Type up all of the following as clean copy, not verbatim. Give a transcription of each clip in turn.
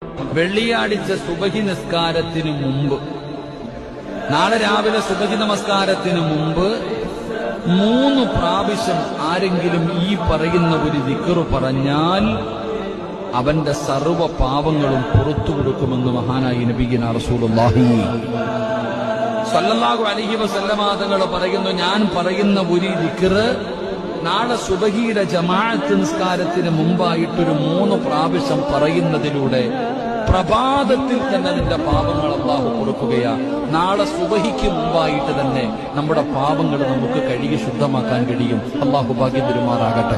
വെള്ളിയാഴ്ച സുബഹി നിസ്കാരത്തിന് മുമ്പ്, നാളെ രാവിലെ സുബഹി നമസ്കാരത്തിന് മുമ്പ് 3 പ്രാവശ്യം ആരെങ്കിലും ഈ പറയുന്ന ഒരു ദിക്ർ പറഞ്ഞാൽ അവന്റെ സർവ്വ പാപങ്ങളും പുറത്തു കൊടുക്കുമെന്ന് മഹാനായി നബിയുനാ റസൂലുള്ളാഹി സ്വല്ലല്ലാഹു അലൈഹി വസല്ലമ തങ്ങൾ പറയുന്നു, ഞാൻ പറയുന്ന ഒരു ദിക്ർ നാളെ സുബഹിയുടെ ജമാഅത്ത് നിസ്കാരത്തിന് മുമ്പായിട്ടൊരു 3 പ്രാവശ്യം പറയുന്നതിലൂടെ പ്രഭാതത്തിൽ തന്നെ നിന്റെ പാപങ്ങൾ അല്ലാഹു പൊറുക്കുകയാ. നാളെ സുബഹിക്ക് മുമ്പായിട്ട് തന്നെ നമ്മുടെ പാപങ്ങൾ നമുക്ക് കഴുകി ശുദ്ധമാക്കാൻ കഴിയും. അല്ലാഹു ഭാഗ്യം തരുമാറാകട്ടെ,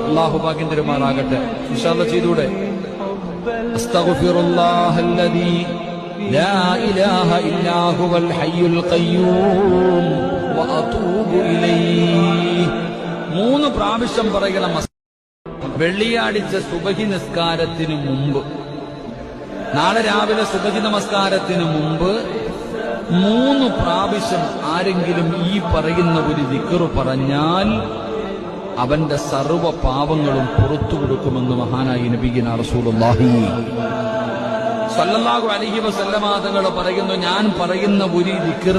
അല്ലാഹു ഭാഗ്യം തരുമാറാകട്ടെ. ഇൻഷാ അല്ലാഹ് ചെയ്തൂടെ? അസ്തഗ്ഫിറുല്ലാഹല്ലദീ ലാ ഇലാഹ ഇല്ലാ ഹുവൽ ഹയ്യുൽ ഖയ്യൂം വഅതൂബു ഇലൈഹി 3 പ്രാവശ്യം പറയണം. വെള്ളിയാഴ്ച സുബഹി നിസ്കാരത്തിന് മുമ്പ്, നാളെ രാവിലെ സുബഹി നമസ്കാരത്തിന് മുമ്പ് 3 പ്രാവശ്യം ആരെങ്കിലും ഈ പറയുന്ന ഒരു ദിക്ർ പറഞ്ഞാൽ അവന്റെ സർവ്വ പാപങ്ങളും പുറത്തു കൊടുക്കുമെന്ന് മഹാനായി നബിയുനാ റസൂലുള്ളാഹി സ്വല്ലല്ലാഹു അലൈഹി വസല്ലമ തങ്ങൾ പറയുന്നു, ഞാൻ പറയുന്ന ഒരു ദിക്ർ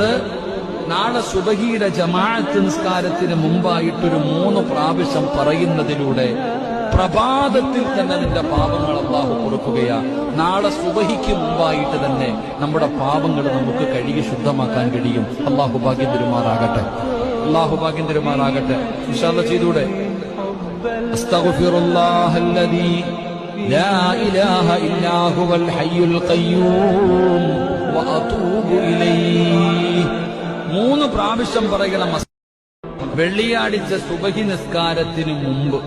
നാളെ സുബഹിയുടെ ജമാഅത്ത് നിസ്കാരത്തിന് മുമ്പായിട്ടൊരു 3 പ്രാവശ്യം പറയുന്നതിലൂടെ പ്രഭാതത്തിൽ തന്നെ നിന്റെ പാപങ്ങൾ അല്ലാഹു പൊറുക്കുകയാ. നാളെ സുബഹിക്ക് മുമ്പായിട്ട് തന്നെ നമ്മുടെ പാപങ്ങൾ നമുക്ക് കഴുകി ശുദ്ധമാക്കാൻ കഴിയും. അല്ലാഹു ഭാഗ്യം തരുമാറാകട്ടെ, അല്ലാഹു ഭാഗ്യം തരുമാറാകട്ടെ. ഇൻഷാ അല്ലാഹ് ചെയ്തൂടെ? അസ്തഗ്ഫിറുല്ലാഹല്ലദീ ലാ ഇലാഹ ഇല്ലാ ഹുവൽ ഹയ്യുൽ ഖയ്യൂം വഅതൂബു ഇലൈഹി 3 പ്രാവശ്യം പറയണം. വെള്ളിയാഴ്ച സുബഹി നിസ്കാരത്തിന് മുമ്പ്,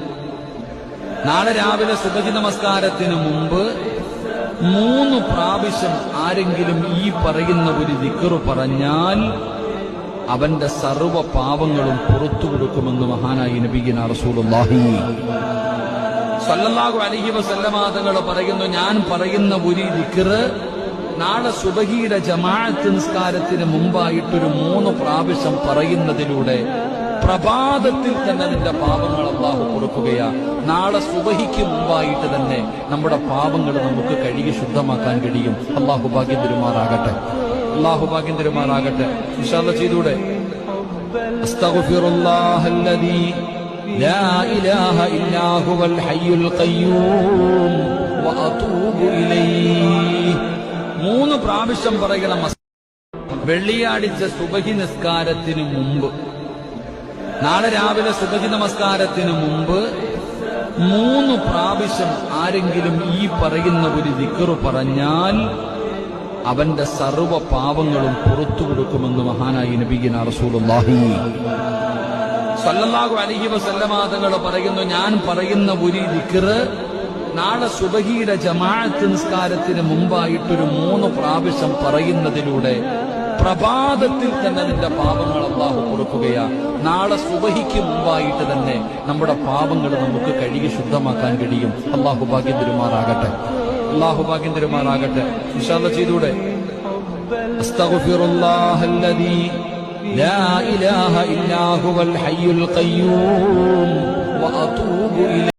നാളെ രാവിലെ സുബഹി നമസ്കാരത്തിന് മുമ്പ് 3 പ്രാവശ്യം ആരെങ്കിലും ഈ പറയുന്ന ഒരു ദിക്ർ പറഞ്ഞാൽ അവന്റെ സർവ്വ പാപങ്ങളും പുറത്തു കൊടുക്കുമെന്ന് മഹാനായി നബിയുനാ റസൂലുള്ളാഹി സ്വല്ലല്ലാഹു അലൈഹി വസല്ലമ തങ്ങൾ പറയുന്നു, ഞാൻ പറയുന്ന ഒരു ദിക്ർ നാളെ സുബഹിയുടെ ജമാഅത്ത് നിസ്കാരത്തിന് മുമ്പായിട്ടൊരു 3 പ്രാവശ്യം പറയുന്നതിലൂടെ പ്രഭാതത്തിൽ തന്നെ നിന്റെ പാപങ്ങൾ അല്ലാഹു പൊറുക്കുകയാ. നാളെ സുബഹിക്ക് മുമ്പായിട്ട് തന്നെ നമ്മുടെ പാപങ്ങൾ നമുക്ക് കഴുകി ശുദ്ധമാക്കാൻ കഴിയും. അല്ലാഹു ഭാഗ്യം തരുമാറാകട്ടെ, അല്ലാഹു ഭാഗ്യം തരുമാറാകട്ടെ. ഇൻഷാ അല്ലാഹ് ചെയ്തൂടെ? അസ്തഗ്ഫിറുല്ലാഹല്ലദീ ലാ ഇലാഹ ഇല്ലാ ഹുവൽ ഹയ്യുൽ ഖയ്യൂം വഅതൂബു ഇലൈഹി 3 പ്രാവശ്യം പറയണം. വെള്ളിയാഴ്ച സുബഹി നിസ്കാരത്തിന് മുമ്പ്, നാളെ രാവിലെ സുബഹി നമസ്കാരത്തിന് മുമ്പ് 3 പ്രാവശ്യം ആരെങ്കിലും ഈ പറയുന്ന ഒരു ദിക്ർ പറഞ്ഞാൽ അവന്റെ സർവ്വ പാപങ്ങളും പുറത്തു കൊടുക്കുമെന്ന് മഹാനായി നബിയുനാ റസൂലുള്ളാഹി സ്വല്ലല്ലാഹു അലൈഹി വസല്ലമ തങ്ങൾ പറയുന്നു, ഞാൻ പറയുന്ന ഒരു ദിക്ർ നാളെ സുബഹിയുടെ ജമാഅത്ത് നിസ്കാരത്തിന് മുമ്പായിട്ടൊരു 3 പ്രാവശ്യം പറയുന്നതിലൂടെ പ്രഭാതത്തിൽ തന്നെ നിന്റെ പാപങ്ങൾ അല്ലാഹു പൊറുക്കുകയാ. നാളെ സുബഹിക്ക് മുമ്പായിട്ട് തന്നെ നമ്മുടെ പാപങ്ങൾ നമുക്ക് കഴുകി ശുദ്ധമാക്കാൻ കഴിയും. അല്ലാഹു ഭാഗ്യം തരുമാറാകട്ടെ, അല്ലാഹു ഭാഗ്യം തരുമാറാകട്ടെ. ഇൻഷാ അല്ലാഹ് ചെയ്തൂടെ? അസ്തഗ്ഫിറുല്ലാഹല്ലദീ ലാ ഇലാഹ ഇല്ലാ ഹുവൽ ഹയ്യുൽ ഖയ്യൂം വഅതൂബു ഇലൈഹി